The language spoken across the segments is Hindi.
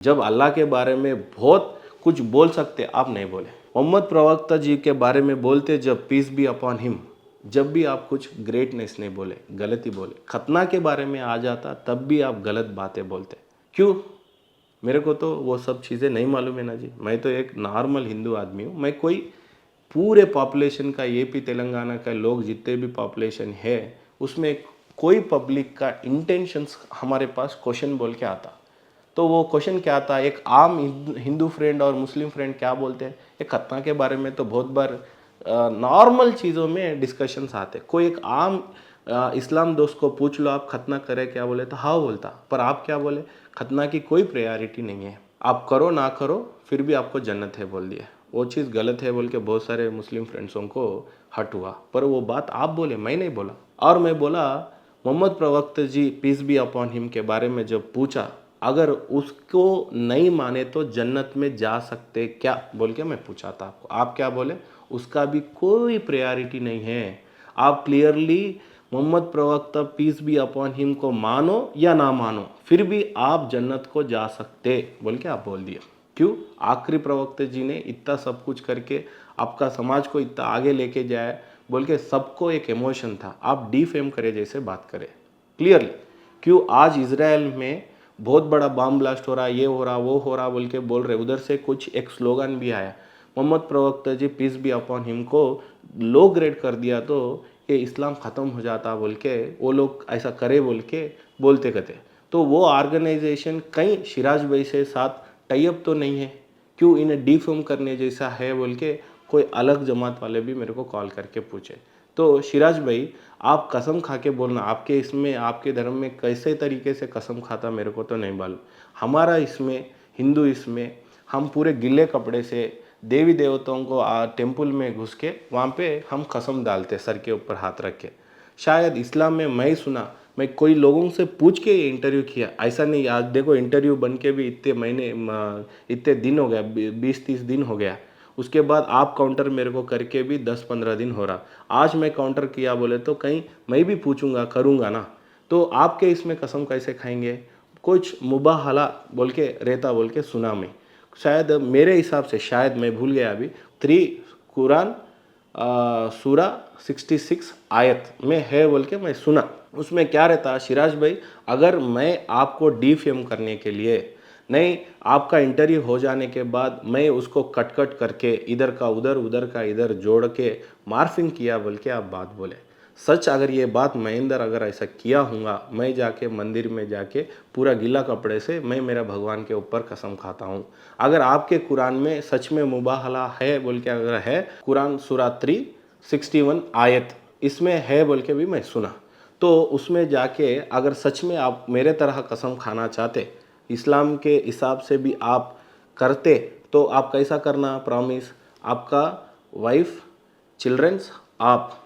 जब अल्लाह के बारे में बहुत कुछ बोल सकते आप नहीं बोले। मोहम्मद प्रवक्ता जी के बारे में बोलते जब पीस बी अपॉन हिम, जब भी आप कुछ ग्रेटनेस नहीं बोले, गलत ही बोले। खतना के बारे में आ जाता तब भी आप गलत बातें बोलते। क्यों? मेरे को तो वो सब चीज़ें नहीं मालूम है ना जी। मैं तो एक नॉर्मल हिंदू आदमी हूँ। मैं कोई पूरे पॉपुलेशन का यूपी तेलंगाना का लोग जितने भी पॉपुलेशन है उसमें कोई पब्लिक का इंटेंशंस हमारे पास क्वेश्चन बोल के आता। तो वो क्वेश्चन क्या आता, एक आम हिंदू फ्रेंड और मुस्लिम फ्रेंड क्या बोलते हैं, ये खतना के बारे में तो बहुत बार नॉर्मल चीज़ों में डिस्कशंस आते। कोई एक आम इस्लाम दोस्त को पूछ लो आप खतना करे क्या, बोले तो हाँ बोलता। पर आप क्या बोले, खतना की कोई प्रायोरिटी नहीं है, आप करो ना करो फिर भी आपको जन्नत है बोल दिया। वो चीज़ गलत है बोल के बहुत सारे मुस्लिम फ्रेंड्सों को हट हुआ। पर वो बात आप बोले, मैं नहीं बोला। और मैं बोला मोहम्मद प्रवक्ता जी पीस बी अपॉन हिम के बारे में जब पूछा, अगर उसको नहीं माने तो जन्नत में जा सकते क्या बोल के मैं पूछा था आपको। आप क्या बोले, उसका भी कोई प्रायोरिटी नहीं है। आप क्लियरली मोहम्मद प्रवक्ता पीस बी अपॉन हिम को मानो या ना मानो फिर भी आप जन्नत को जा सकते बोल के आप बोल दिया। क्यों? आखिरी प्रवक्ता जी ने इतना सब कुछ करके आपका समाज को इतना आगे लेके जाए बोल के सबको एक इमोशन था। आप डीफेम करे जैसे बात करें क्लियरली। क्यों? आज इजराइल में बहुत बड़ा बम ब्लास्ट हो रहा, ये हो रहा वो हो रहा बोल के बोल रहे। उधर से कुछ एक स्लोगन भी आया, मोहम्मद प्रवक्ता जी पीस बी अपॉन हिम को लो ग्रेड कर दिया तो ये इस्लाम ख़त्म हो जाता बोल के वो लोग ऐसा करे बोल के बोलते कहते। तो वो ऑर्गेनाइजेशन कहीं सिराज भाई से साथ टाइप तो नहीं है। क्यों? इन्हें डिफेम करने जैसा है बोल के कोई अलग जमात वाले भी मेरे को कॉल करके पूछे। तो सिराज भाई आप कसम खा के बोलना, आपके इसमें आपके धर्म में कैसे तरीके से कसम खाता मेरे को तो नहीं मालूम। हमारा इसमें हिंदू इसमें हम पूरे गिले कपड़े से देवी देवताओं को टेम्पल में घुस के वहाँ पे हम कसम डालते सर के ऊपर हाथ रख के। शायद इस्लाम में मैं सुना, मैं कोई लोगों से पूछ के ये इंटरव्यू किया, ऐसा नहीं। आज देखो इंटरव्यू बन के भी इतने महीने इतने दिन हो गया, 20-30 दिन हो गया। उसके बाद आप काउंटर मेरे को करके भी 10-15 दिन हो रहा। आज मैं काउंटर किया बोले तो कहीं मैं भी पूछूंगा करूँगा ना। तो आपके इसमें कसम कैसे खाएंगे? कुछ मुबाहला बोल के रहता बोल के सुना मैं। शायद मेरे हिसाब से, शायद मैं भूल गया अभी, 3 कुरान सूरा 66 आयत में है बोल के मैं सुना। उसमें क्या रहता सिराज भाई, अगर मैं आपको डीफेम करने के लिए नहीं, आपका इंटरव्यू हो जाने के बाद मैं उसको कट कट करके इधर का उधर उधर का इधर जोड़ के मार्फिंग किया बोल के आप बात बोले। सच अगर ये बात महेंद्र अगर ऐसा किया हूँगा, मैं जाके मंदिर में जाके पूरा गीला कपड़े से मैं मेरा भगवान के ऊपर कसम खाता हूँ। अगर आपके कुरान में सच में मुबाहला है बोल के अगर है, कुरान सूरा 361 आयत इसमें है बोल के भी मैं सुना। तो उसमें जाके अगर सच में आप मेरे तरह कसम खाना चाहते, इस्लाम के हिसाब से भी आप करते, तो आप कैसा करना प्रॉमिस, आपका वाइफ चिल्ड्रंस, आप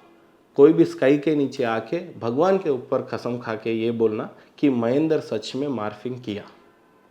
कोई भी स्काई के नीचे आके भगवान के ऊपर कसम खा के ये बोलना कि महेंद्र सच में मार्फिंग किया।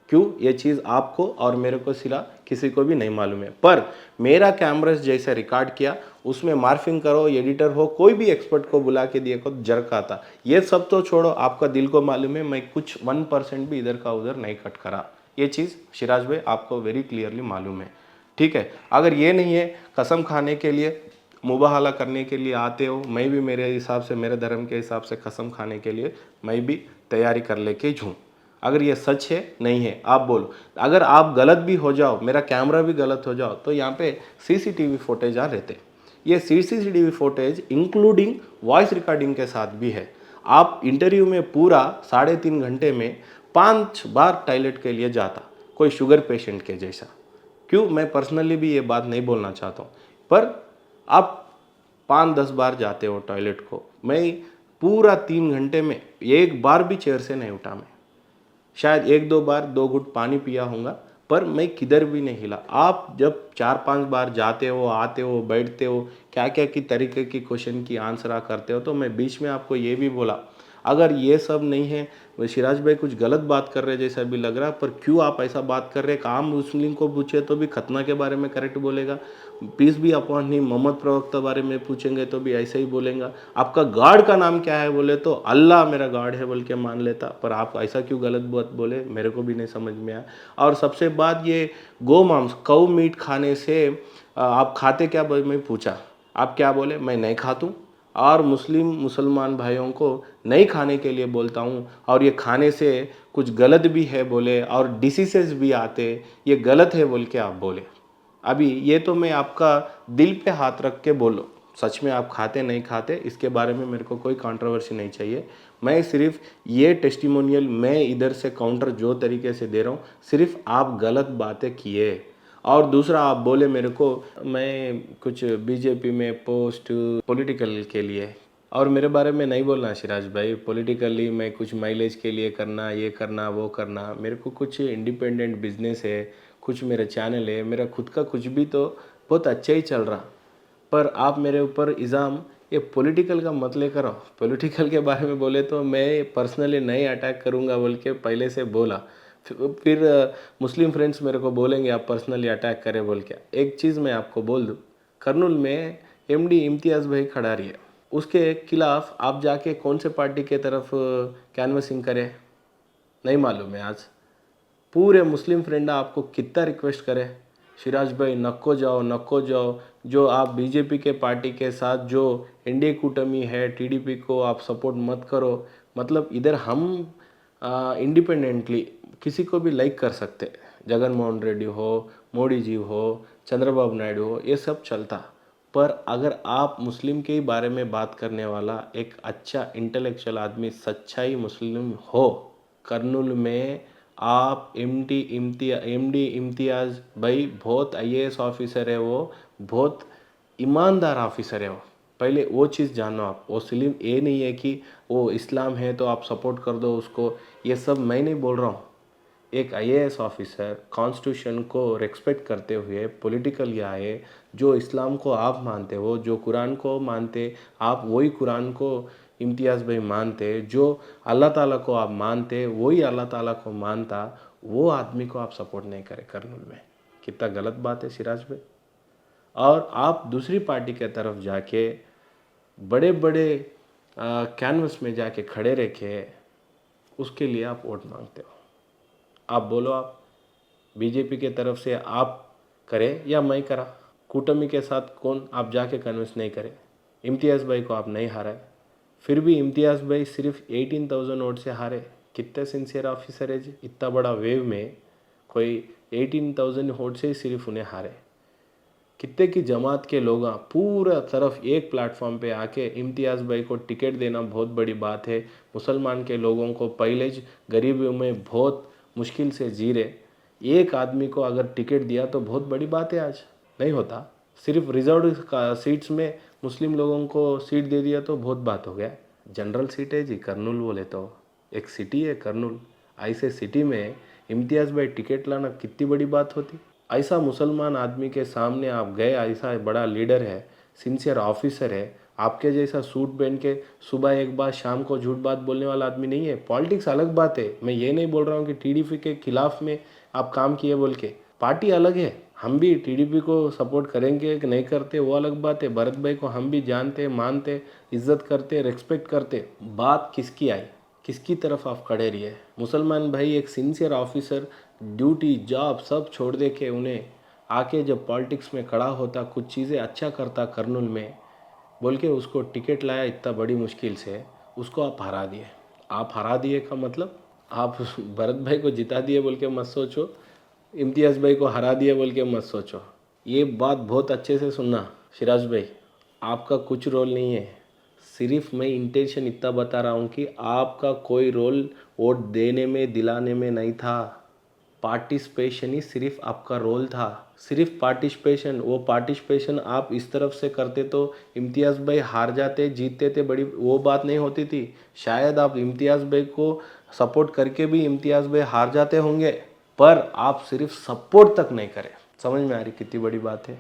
क्यों? ये चीज़ आपको और मेरे को सिला किसी को भी नहीं मालूम है। पर मेरा कैमरा जैसे रिकॉर्ड किया उसमें मार्फिंग करो, एडिटर हो, कोई भी एक्सपर्ट को बुला के दिए को जरक आता। ये सब तो छोड़ो, आपका दिल को मालूम है मैं कुछ 1% भी इधर का उधर नहीं कट करा। ये चीज़ सिराज भाई आपको वेरी क्लियरली मालूम है, ठीक है। अगर ये नहीं है, कसम खाने के लिए मुबाहला करने के लिए आते हो, मैं भी मेरे हिसाब से मेरे धर्म के हिसाब से कसम खाने के लिए मैं भी तैयारी कर लेके झूँ। अगर ये सच है नहीं है आप बोलो। अगर आप गलत भी हो जाओ, मेरा कैमरा भी गलत हो जाओ, तो यहाँ पे सीसीटीवी फुटेज आ रहते। ये CCTV footage including voice recording के साथ भी है। आप इंटरव्यू में पूरा 3.5 घंटे में 5 बार टॉयलेट के लिए जाता, कोई शुगर पेशेंट के जैसा। क्यों? मैं पर्सनली भी ये बात नहीं बोलना चाहता हूँ, पर आप 5-10 बार जाते हो टॉयलेट को। मैं पूरा 3 घंटे में एक बार भी चेयर से नहीं उठा। मैं शायद 1-2 बार 2 घुट पानी पिया होऊंगा, पर मैं किधर भी नहीं हिला। आप जब 4-5 बार जाते हो, आते हो, बैठते हो, क्या क्या की तरीके की क्वेश्चन की आंसर करते हो, तो मैं बीच में आपको ये भी बोला, अगर ये सब नहीं है, वो सिराज भाई कुछ गलत बात कर रहे जैसा भी लग रहा, पर क्यों आप ऐसा बात कर रहे? एक आम मुस्लिम को पूछे तो भी खतना के बारे में करेक्ट बोलेगा, पीस भी अपॉन हिम मोहम्मद प्रवक्ता बारे में पूछेंगे तो भी ऐसे ही बोलेगा। आपका गॉड का नाम क्या है बोले तो अल्लाह मेरा गॉड है बोल के मान लेता, पर आप ऐसा क्यों गलत बात बोले, मेरे को भी नहीं समझ में आया। और सबसे बात ये गौ मांस कौ मीट खाने से आप खाते क्या मैं पूछा, आप क्या बोले? मैं नहीं खातूँ, और मुसलमान भाइयों को नहीं खाने के लिए बोलता हूँ, और ये खाने से कुछ गलत भी है बोले और डिसीजेस भी आते, ये गलत है बोल के आप बोले। अभी ये तो मैं आपका दिल पे हाथ रख के बोलो, सच में आप खाते नहीं खाते इसके बारे में मेरे को कोई कंट्रोवर्सी नहीं चाहिए। मैं सिर्फ ये टेस्टिमोनियल मैं इधर से काउंटर जो तरीके से दे रहा हूँ, सिर्फ आप गलत बातें किए। और दूसरा आप बोले मेरे को मैं कुछ बीजेपी में पोस्ट पॉलिटिकल के लिए, और मेरे बारे में नहीं बोलना सिराज भाई, पॉलिटिकली मैं कुछ माइलेज के लिए करना, ये करना वो करना। मेरे को कुछ इंडिपेंडेंट बिजनेस है, कुछ मेरा चैनल है, मेरा खुद का कुछ भी तो बहुत अच्छा ही चल रहा। पर आप मेरे ऊपर इल्ज़ाम ये पॉलिटिकल का मत लेकर आओ। पॉलिटिकल के बारे में बोले तो मैं पर्सनली नहीं अटैक करूंगा बोल के पहले से बोला, फिर मुस्लिम फ्रेंड्स मेरे को बोलेंगे आप पर्सनली अटैक करें बोल के। एक चीज़ मैं आपको बोल दूँ, कर्नूल में एमडी इम्तियाज़ भाई खड़ा रही है, उसके खिलाफ आप जाके कौन से पार्टी के तरफ कैनवसिंग करें नहीं मालूम है। आज पूरे मुस्लिम फ्रेंड आपको कितना रिक्वेस्ट करे, सिराज भाई नको जाओ नको जाओ, जो आप बीजेपी के पार्टी के साथ जो एनडीए कूटमी है टीडीपी को आप सपोर्ट मत करो। मतलब इधर हम इंडिपेंडेंटली किसी को भी लाइक कर सकते, जगन मोहन रेड्डी हो, मोदी जी हो, चंद्रबाबू नायडू हो, ये सब चलता। पर अगर आप मुस्लिम के बारे में बात करने वाला एक अच्छा इंटेलेक्चुअल आदमी, सच्चाई मुस्लिम हो, कर्नूल में आप एमडी इम्तियाज़ भाई बहुत आईएएस ऑफिसर है, वो बहुत ईमानदार ऑफिसर है। वो पहले वो चीज़ जानो आप। वो सिर्फ ये नहीं है कि वो इस्लाम है तो आप सपोर्ट कर दो उसको, ये सब मैं नहीं बोल रहा हूँ। एक आईएएस ऑफिसर कॉन्स्टिट्यूशन को रेस्पेक्ट करते हुए पॉलिटिकल या है, जो इस्लाम को आप मानते हो, जो कुरान को मानते आप वही कुरान को इम्तियाज़ भाई मानते, जो अल्लाह ताला को आप मानते वही अल्लाह ताला को मानता, वो आदमी को आप सपोर्ट नहीं करें कर्नूल में, कितना गलत बात है सिराज भाई। और आप दूसरी पार्टी के तरफ जाके बड़े बड़े कैनवस में जाके खड़े रखे, उसके लिए आप वोट मांगते हो। आप बोलो, आप बीजेपी के तरफ से आप करें या मैं करा, कूटमी के साथ कौन आप जाके कन्विंस नहीं करे। इम्तियाज़ भाई को आप नहीं हारे, फिर भी इम्तियाज़ भाई सिर्फ 18,000 वोट से हारे। कितने सिंसियर ऑफिसर है जी, इतना बड़ा वेव में कोई 18,000 वोट से ही सिर्फ उन्हें हारे। कितने की जमात के लोग पूरा तरफ एक प्लेटफॉर्म पे आके इम्तियाज़ भाई को टिकट देना बहुत बड़ी बात है। मुसलमान के लोगों को पहले गरीबी में बहुत मुश्किल से जी रहे, एक आदमी को अगर टिकट दिया तो बहुत बड़ी बात है। आज नहीं होता, सिर्फ रिजर्व सीट्स में मुस्लिम लोगों को सीट दे दिया तो बहुत बात हो गया। जनरल सीट है जी कर्नूल, बोले तो एक सिटी है कर्नूल, ऐसे सिटी में इम्तियाज़ भाई टिकट लाना कितनी बड़ी बात होती। ऐसा मुसलमान आदमी के सामने आप गए, ऐसा बड़ा लीडर है, सिंसियर ऑफिसर है, आपके जैसा सूट पहन के सुबह एक बार शाम को झूठ बात बोलने वाला आदमी नहीं है। पॉलिटिक्स अलग बात है, मैं ये नहीं बोल रहा हूँ कि टीडीपी के खिलाफ में आप काम किए बोल के, पार्टी अलग है। हम भी टीडीपी को सपोर्ट करेंगे कि नहीं करते वो अलग बात है। भरत भाई को हम भी जानते, मानते, इज्जत करते, रिस्पेक्ट करते। बात किसकी आई, किसकी तरफ आप खड़े रहिए। मुसलमान भाई एक सिंसियर ऑफिसर ड्यूटी जॉब सब छोड़ दे के उन्हें आके जब पॉलिटिक्स में खड़ा होता, कुछ चीज़ें अच्छा करता कर्नूल में बोल के उसको टिकट लाया इतना बड़ी मुश्किल से, उसको आप हरा दिए। आप हरा दिए का मतलब आप भरत भाई को जिता दिए बोल के मत सोचो, इम्तियाज़ भाई को हरा दिए बोल के मत सोचो। ये बात बहुत अच्छे से सुनना सिराज भाई, आपका कुछ रोल नहीं है। सिर्फ मैं इंटेंशन इतना बता रहा हूँ कि आपका कोई रोल वोट देने में दिलाने में नहीं था। पार्टिसिपेशन ही सिर्फ आपका रोल था, सिर्फ पार्टिसिपेशन। वो पार्टिसिपेशन आप इस तरफ से करते तो इम्तियाज़ भाई हार जाते, जीतते थे, बड़ी वो बात नहीं होती थी। शायद आप इम्तियाज़ भाई को सपोर्ट करके भी इम्तियाज़ भाई हार जाते होंगे, पर आप सिर्फ सपोर्ट तक नहीं करें। समझ में आ रही कितनी बड़ी बात है।